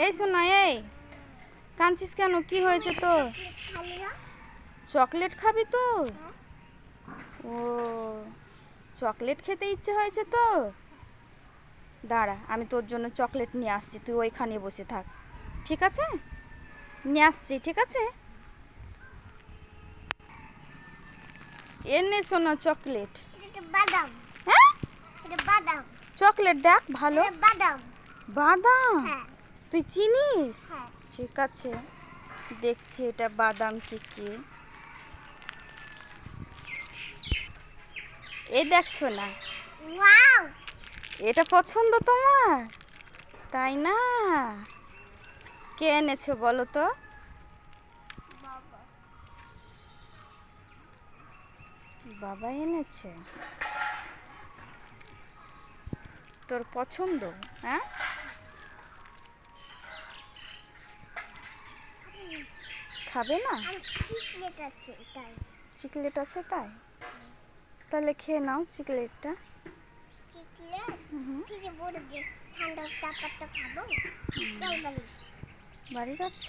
এই শোনা, এই কাঁদছিস কেন? কি হয়েছে তোর? চকলেট খাবি তুই? ও, চকলেট খেতে ইচ্ছে হয়েছে তো? দাঁড়া, আমি তোর জন্য চকলেট নিয়ে আসছি, তুই ওইখানে বসে থাক, ঠিক আছে? নিয়ে আসছি, ঠিক আছে? এনে শোনা চকলেট। বাদাম। হ্যাঁ, বাদাম চকলেট দেখ ভালো। বাদাম। বাদাম? হ্যাঁ তুই চিনিস? হ্যাঁ। ঠিক আছে, দেখছি এটা বাদাম কি কি। এই দেখ শোনা, ওয়াও, এটা পছন্দ তোমার, তাই না? কে এনেছে বলো তো? বাবা। বাবা এনেছে। তোর পছন্দ? হ্যাঁ, খাবে না? আর চকলেট আছে তাই। চকলেট আছে তাই? তাহলে খেয়ে নাও চকলেটটা। চকলেট হুম, ফ্রিজে ভরে দে, ঠান্ডা ব্যাপারটা খাবো। চল বাড়ি। বাড়ি যাচ্ছ?